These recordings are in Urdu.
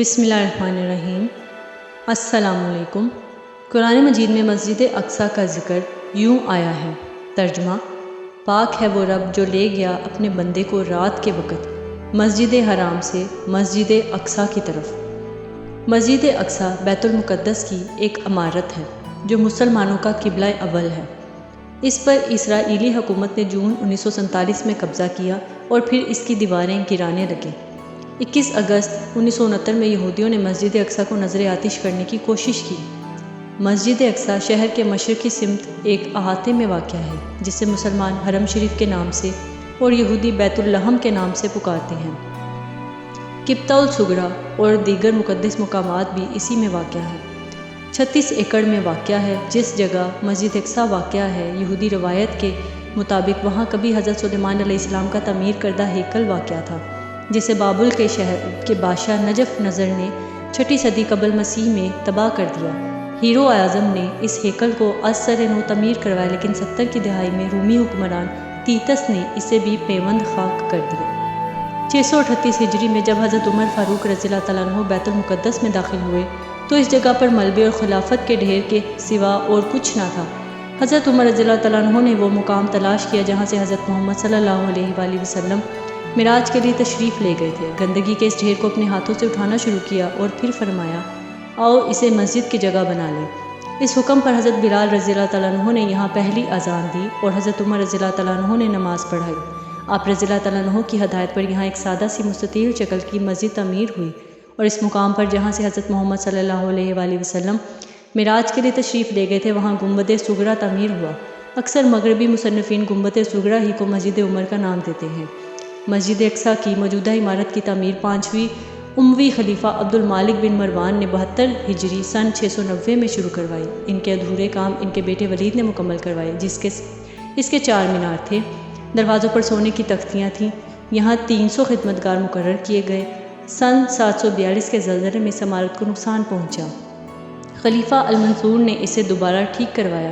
بسم اللہ الرحمن الرحیم۔ السلام علیکم۔ قرآن مجید میں مسجد اقصیٰ کا ذکر یوں آیا ہے۔ ترجمہ: پاک ہے وہ رب جو لے گیا اپنے بندے کو رات کے وقت مسجد حرام سے مسجد اقصیٰ کی طرف۔ مسجد اقصیٰ بیت المقدس کی ایک عمارت ہے جو مسلمانوں کا قبلہ اول ہے۔ اس پر اسرائیلی حکومت نے جون 1947 میں قبضہ کیا اور پھر اس کی دیواریں گرانے لگے۔ 21 اگست 1969 میں یہودیوں نے مسجد اقصیٰ کو نظر آتش کرنے کی کوشش کی۔ مسجد اقصیٰ شہر کے مشرقی سمت ایک احاطے میں واقع ہے جسے مسلمان حرم شریف کے نام سے اور یہودی بیت اللحم کے نام سے پکارتے ہیں۔ قبطہ الصغریٰ اور دیگر مقدس مقامات بھی اسی میں واقع ہیں۔ 36 ایکڑ میں واقع ہے۔ جس جگہ مسجد اقصیٰ واقع ہے، یہودی روایت کے مطابق وہاں کبھی حضرت سلیمان علیہ السلام کا تعمیر کردہ ہیکل واقع تھا جسے بابل کے شہر کے بادشاہ نجف نظر نے 6 صدی قبل مسیح میں تباہ کر دیا۔ ہیرو اعظم نے اس ہیکل کو از سر نو تعمیر کروایا، لیکن 70 کی دہائی میں رومی حکمران تیتس نے اسے بھی پیوند خاک کر دیا۔ 638 ہجری میں جب حضرت عمر فاروق رضی اللہ تعالیٰ عنہ بیت المقدس میں داخل ہوئے تو اس جگہ پر ملبے اور خلافت کے ڈھیر کے سوا اور کچھ نہ تھا۔ حضرت عمر رضی اللہ تعالیٰ عنہ نے وہ مقام تلاش کیا جہاں سے حضرت محمد صلی اللہ علیہ وآلہ وسلم معراج کے لیے تشریف لے گئے تھے۔ گندگی کے اس ڈھیر کو اپنے ہاتھوں سے اٹھانا شروع کیا اور پھر فرمایا، آؤ اسے مسجد کی جگہ بنا لیں۔ اس حکم پر حضرت بلال رضی اللہ تعالیٰ عنہ نے یہاں پہلی اذان دی اور حضرت عمر رضی اللہ تعالیٰ عنہ نے نماز پڑھائی۔ آپ رضی اللہ تعالیٰ عنہ کی ہدایت پر یہاں ایک سادہ سی مستطیل شکل کی مسجد تعمیر ہوئی اور اس مقام پر جہاں سے حضرت محمد صلی اللہ علیہ وآلہ وسلم معراج کے لیے تشریف لے گئے تھے وہاں گنبد صغریٰ تعمیر ہوا۔ اکثر مغربی مصنفین گنبد صغریٰ ہی کو مسجد عمر کا نام دیتے ہیں۔ مسجد اقصیٰ کی موجودہ عمارت کی تعمیر 5ویں اموی خلیفہ عبد المالک بن مروان نے 72 ہجری سن 690 میں شروع کروائی۔ ان کے ادھورے کام ان کے بیٹے ولید نے مکمل کروائے، اس کے 4 مینار تھے، دروازوں پر سونے کی تختیاں تھیں۔ یہاں 300 خدمتگار مقرر کیے گئے۔ سن 742 کے زلزلے میں اس عمارت کو نقصان پہنچا۔ خلیفہ المنصور نے اسے دوبارہ ٹھیک کروایا۔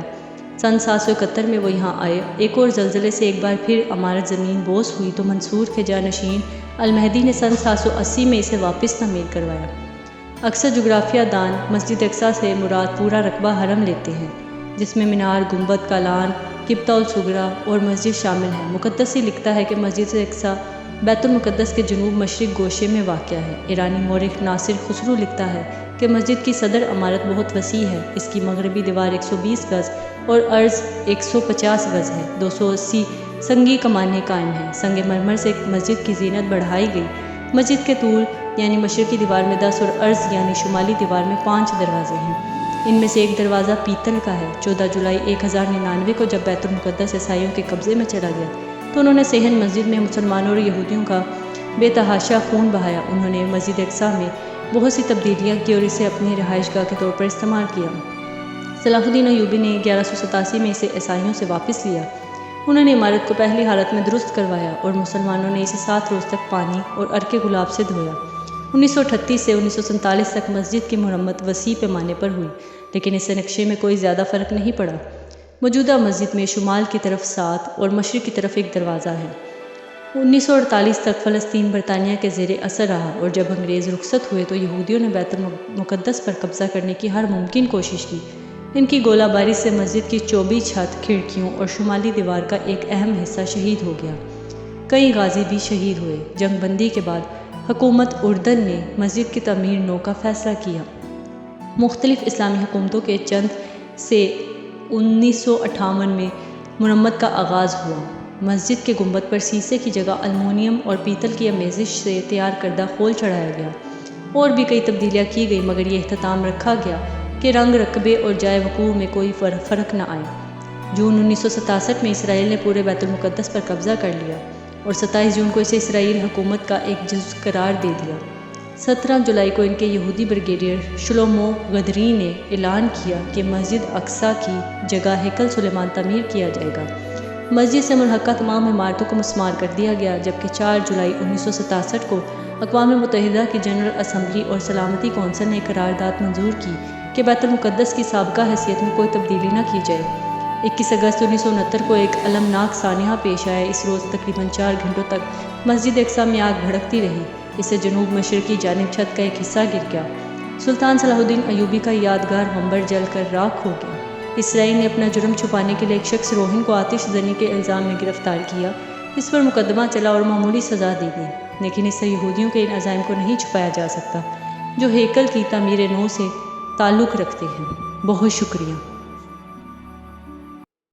سن 771 میں وہ یہاں آئے۔ ایک اور زلزلے سے ایک بار پھر عمارت زمین بوس ہوئی تو منصور کے جانشین المہدی نے سن 780 میں اسے واپس تعمیر کروایا۔ اکثر جغرافیہ دان مسجد اقصیٰ سے مراد پورا رقبہ حرم لیتے ہیں جس میں مینار، گنبد، کالان، قبطہ الصغریٰ اور مسجد شامل ہے۔ مقدسی لکھتا ہے کہ مسجد اقصیٰ بیت المقدس کے جنوب مشرق گوشے میں واقع ہے۔ ایرانی مورخ ناصر خسرو لکھتا ہے کہ مسجد کی صدر عمارت بہت وسیع ہے۔ اس کی مغربی دیوار 120 گز اور عرض 150 گز ہے۔ 280 سنگی کمانیں قائم ہیں۔ سنگ مرمر سے مسجد کی زینت بڑھائی گئی۔ مسجد کے طول یعنی مشرقی دیوار میں 10 اور عرض یعنی شمالی دیوار میں 5 دروازے ہیں۔ ان میں سے ایک دروازہ پیتل کا ہے۔ 14 جولائی 1099 کو جب بیت المقدس عیسائیوں کے قبضے میں چلا گیا تو انہوں نے صحن مسجد میں مسلمانوں اور یہودیوں کا بے تحاشا خون بہایا۔ انہوں نے مسجد اقصیٰ میں بہت سی تبدیلیاں کی اور اسے اپنی رہائش گاہ کے طور پر استعمال کیا۔ صلاح الدین ایوبی نے 1187 میں اسے عیسائیوں سے واپس لیا۔ انہوں نے عمارت کو پہلی حالت میں درست کروایا اور مسلمانوں نے اسے 7 روز تک پانی اور عرق گلاب سے دھویا۔ 1938 سے 1947 تک مسجد کی مرمت وسیع پیمانے پر ہوئی، لیکن اس سے نقشے میں کوئی زیادہ فرق نہیں پڑا۔ موجودہ مسجد میں شمال کی طرف 7 اور مشرق کی طرف ایک دروازہ ہے۔ 1948 تک فلسطین برطانیہ کے زیر اثر رہا اور جب انگریز رخصت ہوئے تو یہودیوں نے بیت المقدس پر قبضہ کرنے کی ہر ممکن کوشش کی۔ ان کی گولہ باری سے مسجد کی چوبی چھت، کھڑکیوں اور شمالی دیوار کا ایک اہم حصہ شہید ہو گیا۔ کئی غازی بھی شہید ہوئے۔ جنگ بندی کے بعد حکومت اردن نے مسجد کی تعمیر نو کا فیصلہ کیا۔ مختلف اسلامی حکومتوں کے چند سے 1958 میں مرمت کا آغاز ہوا۔ مسجد کے گنبد پر سیسے کی جگہ المونیم اور پیتل کی آمیزش سے تیار کردہ خول چڑھایا گیا۔ اور بھی کئی تبدیلیاں کی گئی مگر یہ اہتمام رکھا گیا کہ رنگ، رقبے اور جائے وقوع میں کوئی فرق نہ آئے۔ جون 1967 میں اسرائیل نے پورے بیت المقدس پر قبضہ کر لیا اور 27 جون کو اسے اسرائیل حکومت کا ایک جزو قرار دے دیا۔ 17 جولائی کو ان کے یہودی بریگیڈیئر شلومو غدری نے اعلان کیا کہ مسجد اقصیٰ کی جگہ ہیکل سلیمان تعمیر کیا جائے گا۔ مسجد سے ملحقہ تمام عمارتوں کو مسمار کر دیا گیا، جبکہ 4 جولائی 1967 کو اقوام متحدہ کی جنرل اسمبلی اور سلامتی کونسل نے قرارداد منظور کی کہ بیت المقدس کی سابقہ حیثیت میں کوئی تبدیلی نہ کی جائے۔ 21 اگست 1969 کو ایک المناک سانحہ پیش آیا۔ اس روز تقریباً 4 گھنٹوں تک مسجد اقصیٰ میں آگ بھڑکتی رہی۔ اس سے جنوب مشرقی جانب چھت کا ایک حصہ گر گیا۔ سلطان صلاح الدین ایوبی کا یادگار منبر جل کر راکھ ہو گیا۔ اسرائیل نے اپنا جرم چھپانے کے لیے ایک شخص روہن کو آتش زنی کے الزام میں گرفتار کیا۔ اس پر مقدمہ چلا اور معمولی سزا دی گئی، لیکن اس سے یہودیوں کے ان عزائم کو نہیں چھپایا جا سکتا جو ہیکل کی تعمیر نو سے تعلق رکھتے ہیں۔ بہت شکریہ۔